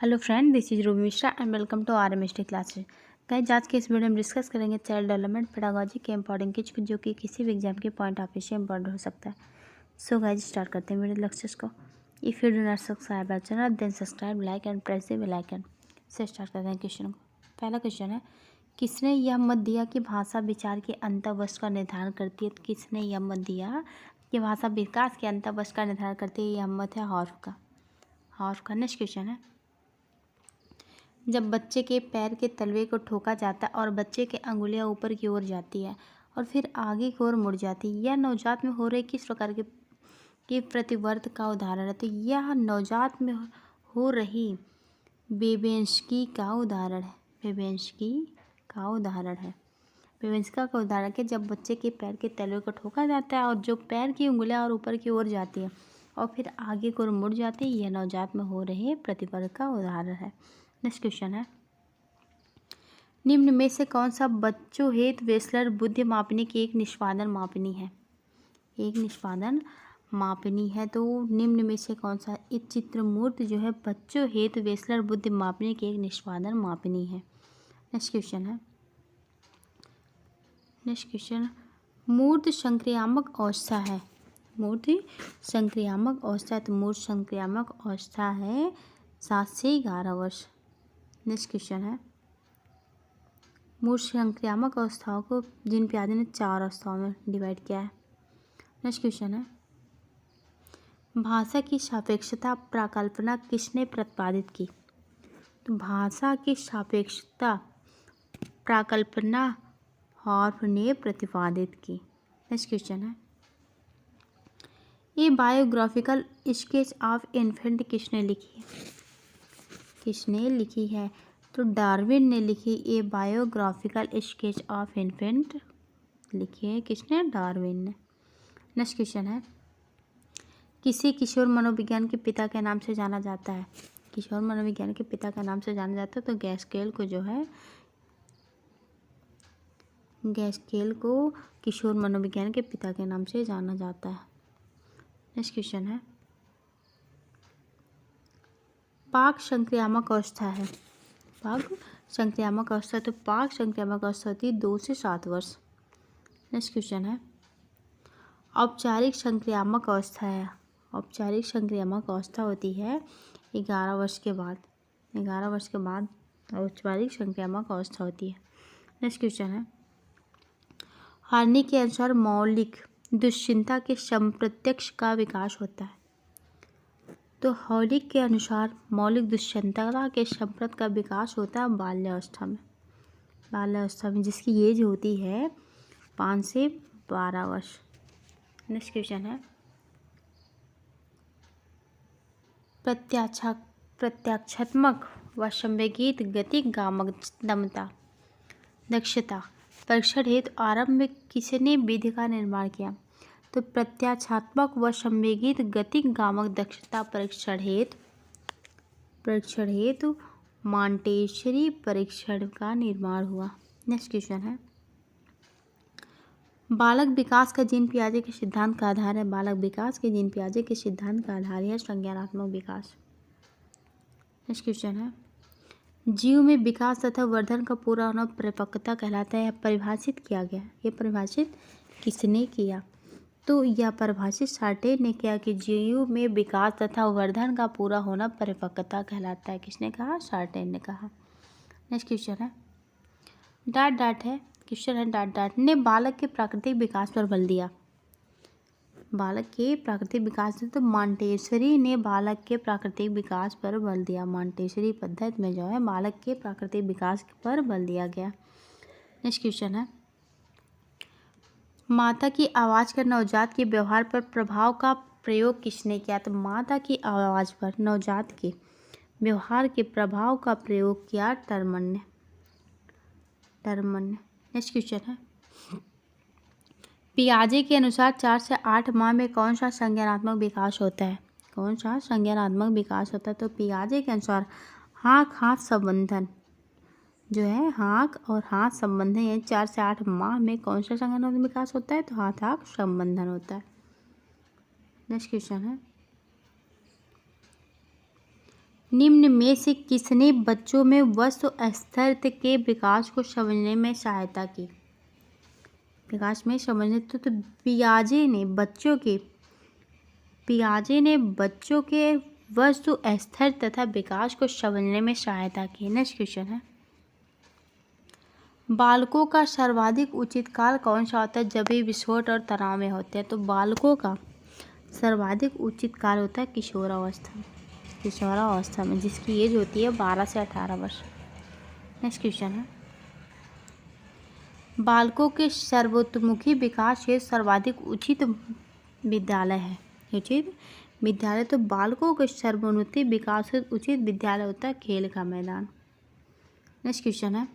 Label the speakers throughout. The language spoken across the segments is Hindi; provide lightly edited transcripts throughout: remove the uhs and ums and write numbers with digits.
Speaker 1: Hello friend, this is Ruby Mishra and welcome to R M S T classes. Guys, आज के इस वीडियो में डिस्कस करेंगे चाइल्ड डेवलपमेंट पेडागोजी के इंपॉर्टेंट कुछ जो कि किसी भी एग्जाम के पॉइंट ऑफ व्यू से इंपॉर्टेंट हो सकता है। सो गाइस, स्टार्ट करते हैं वीडियो लेक्चर्स को। If you do not subscribe our channel then subscribe, like and press the bell icon. से स्टार्ट करते हैं क्वेश्चन को। पहला क्वेश्चन है, किसने यह मत दिया कि भाषा विचार के अंतःवश का निर्धारण करती है? तो किसने यह मत दिया कि भाषा विकास के अंतःवश का निर्धारण करती है? यह मत है हॉर्फ का। नेक्स्ट क्वेश्चन है, जब बच्चे के पैर के तलवे को ठोका जाता है और बच्चे के अंगुलियां ऊपर की ओर जाती है और फिर आगे की ओर मुड़ जाती है, यह नवजात में हो रहे किस प्रकार के प्रतिवर्त का उदाहरण है? तो यह नवजात में हो रही बेबेंस्की का उदाहरण है। बेबेंस्का का उदाहरण है, जब बच्चे के पैर के तलवे को ठोका जाता है और जो पैर की उंगलियां और ऊपर की ओर जाती है और फिर आगे की ओर मुड़ जाती है, यह नवजात में हो रहे प्रतिवर्त का उदाहरण है। नेक्स्ट क्वेश्चन है, निम्न में से कौन सा बच्चों हेतु वेस्लर बुद्धि मापनी की एक निष्पादन मापनी है? तो निम्न में से कौन सा इस चित्रमूर्त जो है बच्चों हेतु वेस्लर बुद्धि मापनी की एक निष्पादन मापनी है? नेक्स्ट क्वेश्चन, मूर्त संक्रियामक अवस्था है। मूर्त संक्रियामक अवस्था है 7 से 11 वर्ष। नेक्स्ट क्वेश्चन है, मूर्त संक्रियामक अवस्थाओं को जिन पियाजे ने 4 अवस्थाओं में डिवाइड किया है। नेक्स्ट क्वेश्चन है, भाषा की सापेक्षता प्राकल्पना किसने प्रतिपादित की? तो भाषा की सापेक्षता प्राकल्पना हॉर्फ ने प्रतिपादित की। नेक्स्ट क्वेश्चन है, ये बायोग्राफिकल स्केच ऑफ इन्फेंट किसने लिखी है? तो डार्विन ने लिखी। ये बायोग्राफिकल स्केच ऑफ इन्फेंट लिखी है किसने? डार्विन ने। नेक्स्ट क्वेश्चन है, किसी किशोर मनोविज्ञान के पिता के नाम से जाना जाता है? किशोर मनोविज्ञान के पिता का नाम से जाना जाता है तो गैस्केल को किशोर मनोविज्ञान के पिता के नाम से जाना जाता है। नेक्स्ट क्वेश्चन है, पाक संक्रियामक अवस्था है। पाक संक्रियामक अवस्था होती है 2 से 7 वर्ष। नेक्स्ट क्वेश्चन है, औपचारिक संक्रियामक अवस्था है। औपचारिक संक्रियामक अवस्था होती है 11 वर्ष के बाद। औपचारिक संक्रियामक अवस्था होती है। नेक्स्ट क्वेश्चन है, हार्नी के अनुसार मौलिक दुश्चिंता के संप्रत्यक्ष का विकास होता है। तो हॉलिक के अनुसार मौलिक दुश्चिंता के संप्रत का विकास होता है बाल्यावस्था में जिसकी एज होती है 5 से 12 वर्ष। नेक्स्ट क्वेश्चन है, प्रत्याक्षात्मक व संवेगित गतिक गामक दक्षता परीक्षण हेतु आरंभ में किसने विधि का निर्माण किया? तो प्रत्याक्षात्मक व संवेगित गतिक गामक दक्षता परीक्षण हेतु मॉन्टेसरी परीक्षण का निर्माण हुआ। नेक्स्ट क्वेश्चन है, बालक विकास का जीन पियाजे के सिद्धांत का आधार है। बालक विकास के जीन पियाजे के सिद्धांत का आधार है संज्ञानात्मक विकास। नेक्स्ट क्वेश्चन है, जीव में विकास तथा वर्धन का पूरा होना परिपक्वता कहलाता है। परिभाषित किया गया। ये परिभाषित किसने किया? तो यह परिभाषित सार्टे ने किया कि जीव में विकास तथा वर्धन का पूरा होना परिपक्वता कहलाता है। किसने कहा? सार्टे ने कहा। नेक्स्ट क्वेश्चन है, डाट ने बालक के प्राकृतिक विकास पर बल दिया। बालक के प्राकृतिक विकास तो मॉन्टेसरी ने बालक के प्राकृतिक विकास पर बल दिया। मॉन्टेसरी पद्धति में जो है बालक के प्राकृतिक विकास पर बल दिया गया। नेक्स्ट क्वेश्चन है, माता की आवाज़ का नवजात के व्यवहार पर प्रभाव का प्रयोग किसने किया? तो माता की आवाज़ पर नवजात के व्यवहार के प्रभाव का प्रयोग किया टर्मन ने। नेक्स्ट क्वेश्चन है, पियाजे के अनुसार 4 से 8 माह में कौन सा संज्ञानात्मक विकास होता है? तो पियाजे के अनुसार आँख हाथ संबंधन जो है हाथ संबंधन यानी 4 से 8 माह में कौन सा संज्ञानात्मक विकास होता है? तो हाथ संबंधन होता है। नेक्स्ट क्वेश्चन है, निम्न में से किसने बच्चों में वस्तु अस्तित्व के विकास को समझने में सहायता की? विकास में समझने तो पियाजे ने बच्चों के वस्तु अस्तित्व तथा विकास को समझने में सहायता की। नेक्स्ट क्वेश्चन है, बालकों का सर्वाधिक उचित काल कौन सा होता है जब ये विस्फोट और तनाव में होते हैं? तो बालकों का सर्वाधिक उचित काल होता है किशोरावस्था में, जिसकी एज होती है 12 से 18 वर्ष। नेक्स्ट क्वेश्चन है, बालकों के सर्वतोमुखी विकास हेतु सर्वाधिक उचित विद्यालय है। उचित विद्यालय, तो बालकों के सर्वोन्नति विकास हेतु उचित विद्यालय होता है खेल का मैदान। नेक्स्ट क्वेश्चन है,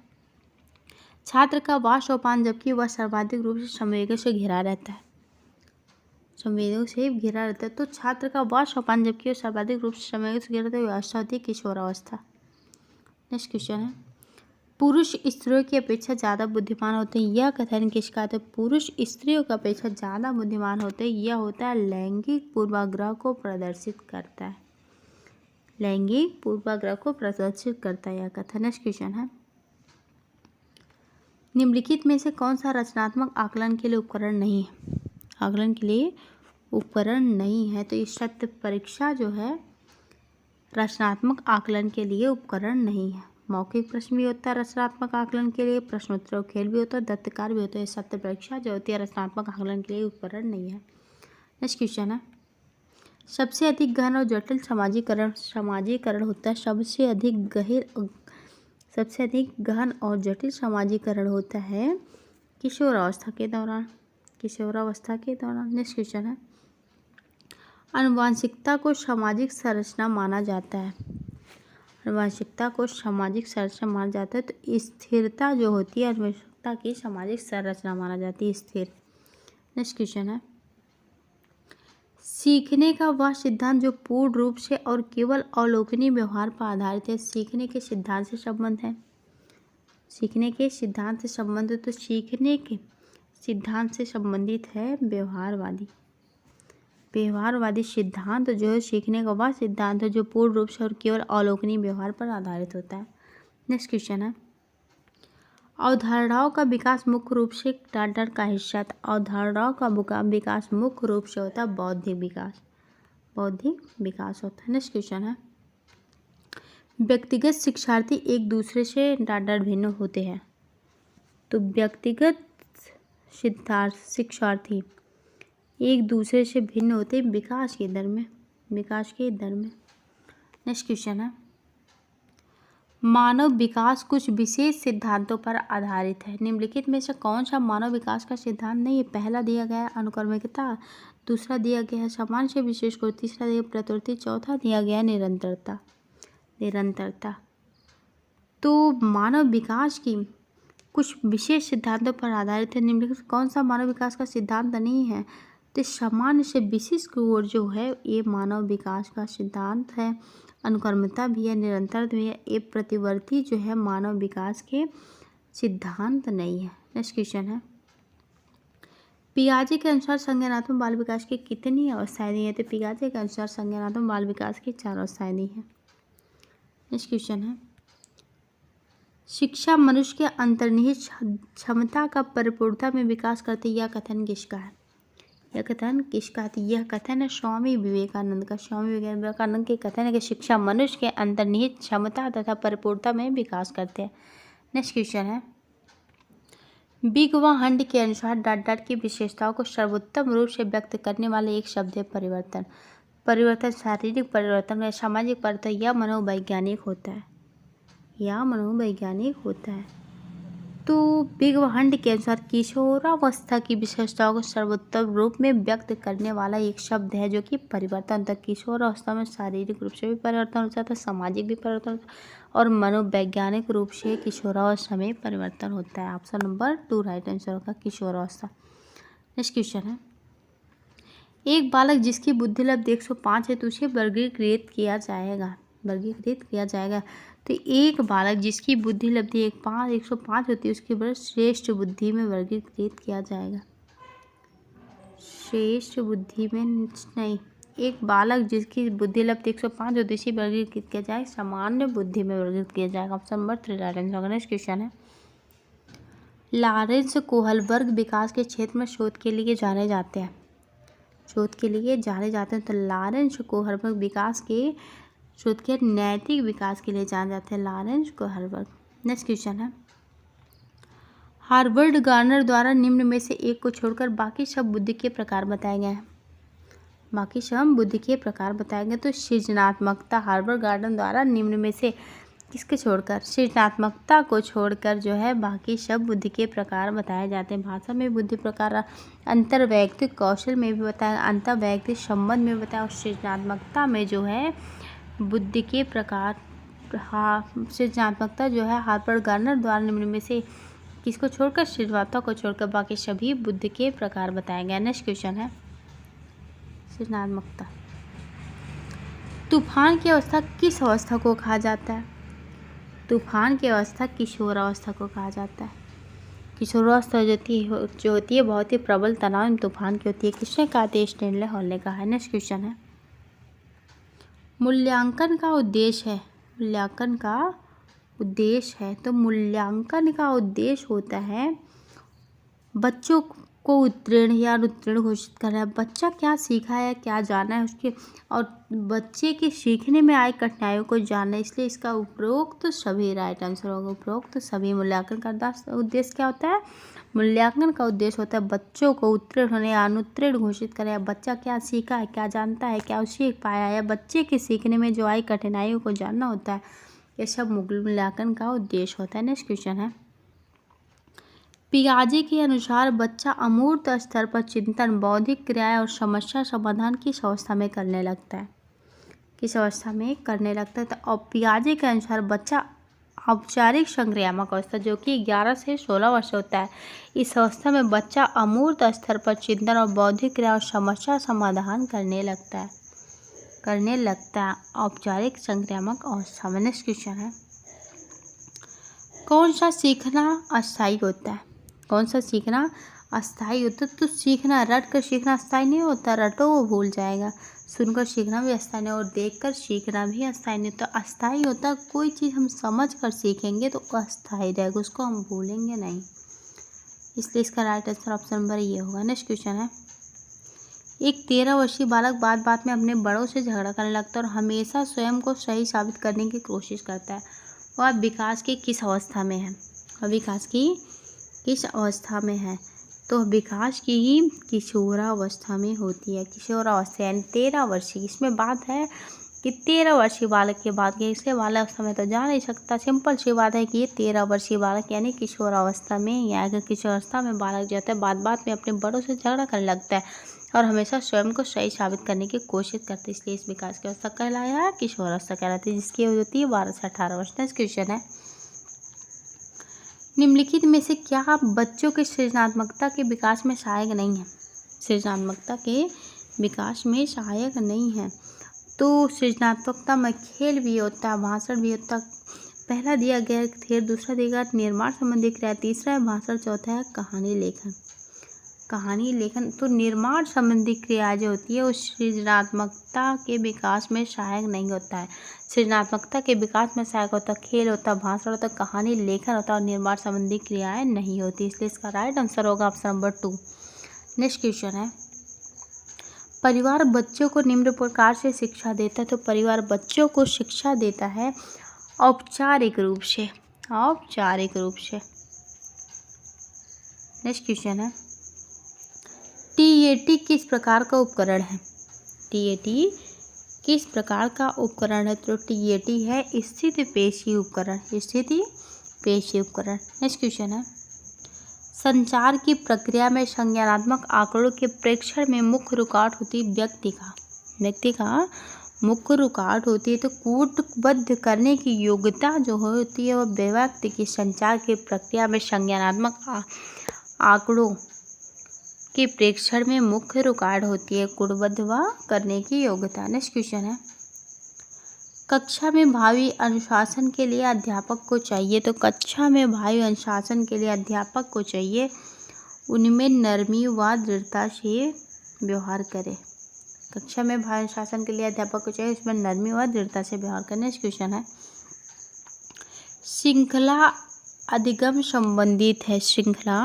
Speaker 1: छात्र का वह सोपान जबकि वह सर्वाधिक रूप से संवेगों से घिरा रहता है। तो छात्र का वह सोपान जबकि वह सर्वाधिक रूप से संवेगों से घिरा रहता है, अवस्था होती है किशोरावस्था। नेक्स्ट क्वेश्चन है, पुरुष स्त्रियों की अपेक्षा ज़्यादा बुद्धिमान होते हैं, यह कथन किसका है? तो पुरुष स्त्रियों की अपेक्षा ज़्यादा बुद्धिमान होते हैं, यह होता है लैंगिक पूर्वाग्रह को प्रदर्शित करता है। लैंगिक पूर्वाग्रह को प्रदर्शित करता है यह कथन। नेक्स्ट क्वेश्चन है, निम्नलिखित में से कौन सा रचनात्मक आकलन के लिए उपकरण नहीं है? आकलन के लिए उपकरण नहीं है, तो ये सत्य परीक्षा जो है रचनात्मक आकलन के लिए उपकरण नहीं है। मौखिक प्रश्न भी होता है रचनात्मक आकलन के लिए, प्रश्नोत्तर खेल भी होता है, दत्तकार भी होता है। सत्य परीक्षा जो होती है रचनात्मक आकलन के लिए उपकरण नहीं है। नेक्स्ट क्वेश्चन है, सबसे अधिक गहन और जटिल समाजीकरण होता है। सबसे अधिक गहन और जटिल समाजीकरण होता है किशोरावस्था के दौरान। नेक्स्ट क्वेश्चन है, आनुवंशिकता को सामाजिक संरचना माना जाता है। तो स्थिरता जो होती है आनुवंशिकता की सामाजिक संरचना माना जाती है, स्थिर। नेक्स्ट क्वेश्चन है, सीखने का वह सिद्धांत जो पूर्ण रूप से और केवल अवलोकनीय व्यवहार पर आधारित है। सीखने के सिद्धांत से संबंध है। सीखने के सिद्धांत से संबंधित है व्यवहारवादी सिद्धांत जो है सीखने का वह सिद्धांत है जो पूर्ण रूप से और केवल अवलोकनीय व्यवहार पर आधारित होता है। नेक्स्ट क्वेश्चन है, अवधारणाओं का विकास मुख्य रूप से डार्डर का हिस्सा था। अवधारणाओं का विकास मुख्य रूप से होता है बौद्धिक विकास होता है। नेक्स्ट क्वेश्चन है, व्यक्तिगत शिक्षार्थी एक दूसरे से डार्डर भिन्न होते हैं। तो व्यक्तिगत शिक्षार्थी एक दूसरे से भिन्न होते हैं विकास के दर में। नेक्स्ट क्वेश्चन है, मानव विकास कुछ विशेष सिद्धांतों पर आधारित है। निम्नलिखित में से कौन सा मानव विकास का सिद्धांत नहीं है? पहला दिया गया है अनुक्रमिकता, दूसरा दिया गया है सामान्य से विशेष को, तीसरा दिया प्रवृत्ति, चौथा दिया गया निरंतरता। तो मानव विकास की कुछ विशेष सिद्धांतों पर आधारित है। निम्नलिखित कौन सा मानव विकास का सिद्धांत नहीं है? तो सामान्य से विशेष की ओर जो है ये मानव विकास का सिद्धांत है। अनुक्रमता भी है, निरंतरता भी है। ये प्रतिवर्ती जो है मानव विकास के सिद्धांत नहीं है। नेक्स्ट क्वेश्चन है, पियाजे के अनुसार संज्ञानात्मक बाल विकास की कितनी अवस्थाएं दी है? तो पियाजे के अनुसार संज्ञानात्मक बाल विकास की 4 अवस्थाएं दी है। नेक्स्ट क्वेश्चन है, शिक्षा मनुष्य के अंतर्निहित क्षमता का परिपूर्णता में विकास करती है। यह कथन किसका है? यह कथन है स्वामी विवेकानंद का। स्वामी विवेकानंद के कथन है कि शिक्षा मनुष्य के अंतर्निहित क्षमता तथा परिपूर्णता में विकास करते हैं। नेक्स्ट क्वेश्चन है, बिग व हंड के अनुसार डार्डर की विशेषताओं को सर्वोत्तम रूप से व्यक्त करने वाले एक शब्द है परिवर्तन। परिवर्तन शारीरिक परिवर्तन या सामाजिक परिवर्तन या मनोवैज्ञानिक होता है। तो बिग व हंड के अनुसार किशोरावस्था की विशेषताओं को सर्वोत्तम रूप में व्यक्त करने वाला एक शब्द है जो कि परिवर्तन होता है। किशोरावस्था में शारीरिक रूप से भी परिवर्तन हो जाता है, सामाजिक भी परिवर्तन होता है और मनोवैज्ञानिक रूप से किशोरावस्था में परिवर्तन होता है। ऑप्शन नंबर 2 राइट आंसर होगा किशोरावस्था। नेक्स्ट क्वेश्चन है, एक बालक जिसकी बुद्धि लब्ध 105 है तो उसे वर्गीकृत किया जाएगा। तो एक बालक जिसकी बुद्धि लब्धि 105 होती है उसके बाद श्रेष्ठ बुद्धि में वर्गीकृत किया जाएगा। श्रेष्ठ बुद्धि में नहीं, एक बालक जिसकी बुद्धि लब्ध 105 उद्देश्य वर्गीकृत किया जाए, सामान्य बुद्धि में वर्गीकृत किया जाएगा। ऑप्शन नंबर 3 राइट आंसर होगा। नेक्स्ट क्वेश्चन है, लॉरेंस कोहलबर्ग विकास के क्षेत्र में शोध के लिए जाने जाते हैं। शोध के लिए जाने जाते हैं तो लॉरेंस कोहलबर्ग विकास के शोध के नैतिक विकास के लिए जाने जाते हैं, लॉरेंस कोहलबर्ग। नेक्स्ट क्वेश्चन है, हार्वर्ड गार्नर द्वारा निम्न में से एक को छोड़कर बाकी सब बुद्धि के प्रकार बताए गए हैं। बाकी सब बुद्धि के प्रकार बताए गए तो सृजनात्मकता, हार्वर्ड गार्नर द्वारा निम्न में से किसके छोड़कर, सृजनात्मकता को छोड़कर जो है बाकी सब बुद्धि के प्रकार बताए जाते हैं। भाषा में बुद्धि प्रकार अंतर्वैयक्तिक कौशल में भी बताया, अंतर्वैयक्तिक संबंध में बताया, और सृजनात्मकता में जो है बुद्धि के प्रकार, सृजनात्मकता जो है हार्वर्ड गार्नर द्वारा निम्न में से किसको छोड़कर, सृजनात्मकता को छोड़कर बाकी सभी बुद्धि के प्रकार बताए गए। नेक्स्ट क्वेश्चन है, सृजनात्मकता। तूफान की अवस्था किस अवस्था को कहा जाता है? तूफान की अवस्था किशोरावस्था को कहा जाता है। किशोरावस्था जो होती है बहुत ही प्रबल तनाव तूफान की होती है। किसने कहा था? स्टैनले हॉल ने कहा है। नेक्स्ट क्वेश्चन है, मूल्यांकन का उद्देश्य है। मूल्यांकन का उद्देश्य है तो मूल्यांकन का उद्देश्य होता है बच्चों को उत्तीर्ण या अनुत्तीर्ण घोषित करना है। बच्चा क्या सीखा है, क्या जाना है उसके, और बच्चे के सीखने में आई कठिनाइयों को जानना है। इसलिए इसका उपरोक्त तो सभी राइट आंसर होगा। उपरोक्त तो सभी। मूल्यांकन का उद्देश्य क्या होता है? मूल्यांकन का उद्देश्य होता है बच्चों को उत्तीर्ण होने या अनुत्तीर्ण घोषित करें, या बच्चा क्या सीखा है, क्या जानता है, क्या सीख पाया है, या बच्चे के सीखने में जो आई कठिनाइयों को जानना होता है, ये सब मूल्यांकन का उद्देश्य होता है। नेक्स्ट क्वेश्चन है, पियाजे के अनुसार बच्चा अमूर्त स्तर पर चिंतन, बौद्धिक क्रियाएं और समस्या समाधान किस अवस्था में करने लगता है? किस अवस्था में करने लगता है? तो पियाजे के अनुसार बच्चा औपचारिक संक्रियात्मक अवस्था जो कि 11 से 16 वर्ष होता है, इस अवस्था में बच्चा अमूर्त स्तर पर चिंतन और बौद्धिक क्रिया और समस्या समाधान करने लगता है। औपचारिक संक्रियात्मक अवस्था में। नेक्स्ट क्वेश्चन है, कौन सा सीखना अस्थायी होता है? कौन सा सीखना अस्थायी होता है? तो सीखना, रट कर सीखना अस्थायी नहीं होता, रटो वो भूल जाएगा। सुनकर सीखना भी अस्थायी नहीं, और देखकर सीखना भी अस्थायी नहीं। तो अस्थायी होता है कोई चीज़ हम समझ कर सीखेंगे तो अस्थायी रहेगा, उसको हम भूलेंगे नहीं। इसलिए इसका राइट आंसर ऑप्शन नंबर ये होगा। नेक्स्ट क्वेश्चन है, एक 13 वर्षीय बालक बात बात में अपने बड़ों से झगड़ा करने लगता है और हमेशा स्वयं को सही साबित करने की कोशिश करता है। वह विकास की किस अवस्था में है? वह विकास की किस अवस्था में है? तो विकास की ही किशोरावस्था में होती है। किशोरावस्था यानी 13 वर्षीय। इसमें बात है कि 13 वर्षीय बालक की बात की, इसलिए बालक समय तो जा नहीं सकता। सिंपल सी बात है कि ये 13 वर्षीय बालक यानी किशोरावस्था में ही आएगा। किशोरावस्था में बालक जो होता है बात बात में अपने बड़ों से झगड़ा करने लगता है और हमेशा स्वयं को सही साबित करने की कोशिश करते हैं, इसलिए इस विकास की अवस्था कहलाया है किशोरावस्था कहलाती है, जिसकी एज होती है 12 से 18 वर्ष। नेक्स्ट क्वेश्चन है, निम्नलिखित में से क्या बच्चों के सृजनात्मकता के विकास में सहायक नहीं है? सृजनात्मकता के विकास में सहायक नहीं है। तो सृजनात्मकता में खेल भी होता है, भाषण भी होता है। पहला दिया गया फिर दूसरा देगा निर्माण संबंधी क्रिया, तीसरा है भाषण, चौथा है कहानी लेखन। कहानी लेखन तो निर्माण संबंधी क्रिया जो होती है उस सृजनात्मकता के विकास में सहायक नहीं होता है। सृजनात्मकता के विकास में सहायक होता है खेल होता है, भाषण होता है, कहानी लेखन होता है और निर्माण संबंधी क्रियाएं नहीं होती, इसलिए इसका राइट आंसर होगा ऑप्शन नंबर 2। नेक्स्ट क्वेश्चन है, परिवार बच्चों को निम्न प्रकार से शिक्षा देता है। तो परिवार बच्चों को शिक्षा देता है औपचारिक रूप से। औपचारिक रूप से। नेक्स्ट क्वेश्चन है, TAT किस प्रकार का उपकरण है? TAT किस प्रकार का उपकरण है? तो TAT है स्थिति पेशी उपकरण। स्थिति पेशी उपकरण। नेक्स्ट क्वेश्चन है, संचार की प्रक्रिया में संज्ञानात्मक आंकड़ों के प्रेक्षण में मुख्य रुकावट होती है व्यक्ति का मुख्य रुकावट होती है। तो कूटबद्ध करने की योग्यता जो होती है वह व्यक्ति की संचार की प्रक्रिया में संज्ञानात्मक आंकड़ों के प्रेक्षण में मुख्य रुकावट होती है, कूटबद्ध करने की योग्यता। नेक्स्ट क्वेश्चन है, कक्षा में भावी अनुशासन के लिए अध्यापक को चाहिए। तो कक्षा में भावी अनुशासन के लिए अध्यापक को चाहिए उनमें नरमी व दृढ़ता से व्यवहार करे। कक्षा में भारी अनुशासन के लिए अध्यापक को चाहिए उसमें नरमी और दृढ़ता से व्यवहार करना। नेक्स्ट क्वेश्चन है, श्रृंखला अधिगम संबंधित है। श्रृंखला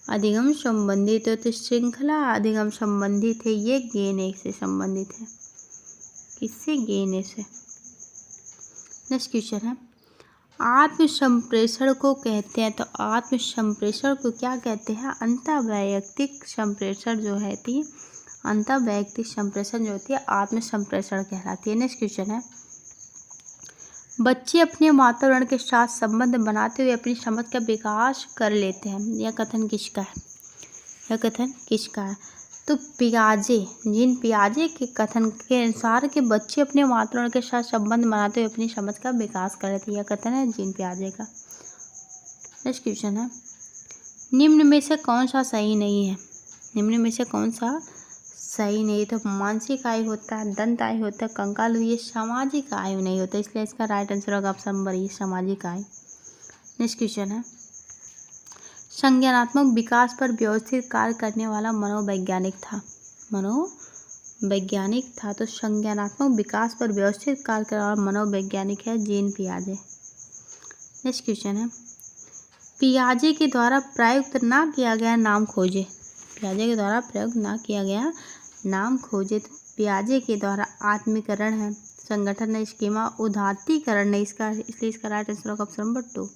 Speaker 1: अधिगम संबंधित है, तो श्रृंखला अधिगम संबंधित है, ये गेन एक से संबंधित है। किससे? गेन ए से। नेक्स्ट क्वेश्चन है, आत्म संप्रेषण को कहते हैं, तो आत्म संप्रेषण को क्या कहते हैं? अंतःवैयक्तिक संप्रेषण जो है थी, अंतःवैयक्तिक संप्रेषण जो होती है आत्म संप्रेषण कहलाती है। नेक्स्ट क्वेश्चन है, बच्चे अपने वातावरण के साथ संबंध बनाते हुए अपनी समझ का विकास कर लेते हैं। यह कथन किसका है? यह कथन किसका है? तो पियाजे, जीन पियाजे के कथन के अनुसार कि बच्चे अपने वातावरण के साथ संबंध बनाते हुए अपनी समझ का विकास कर लेते हैं। यह कथन है जीन पियाजे का। नेक्स्ट क्वेश्चन है, निम्न में से कौन सा सही नहीं है? निम्न में से कौन सा सही नहीं? तो मानसिक आयु होता है, दंत आयु होता है, कंकाल, ये सामाजिक आयु नहीं होता, इसलिए इसका राइट आंसर होगा ऑप्शन नंबर ए, सामाजिक आयु। नेक्स्ट क्वेश्चन है, संज्ञानात्मक विकास पर व्यवस्थित कार्य करने वाला मनोवैज्ञानिक था। मनोवैज्ञानिक था, तो संज्ञानात्मक विकास पर व्यवस्थित कार्य करने वाला मनोवैज्ञानिक है जीन पियाजे। नेक्स्ट क्वेश्चन है, पियाजे के द्वारा प्रयुक्त ना किया गया नाम खोजे। पियाजे के द्वारा प्रयोग ना किया गया नाम खोजे, तो पियाजे के द्वारा आत्मीकरण है, संगठन है, स्कीमा, उदात्तीकरण है इसका, इसलिए इसका राइट आंसर होगा ऑप्शन नंबर 2।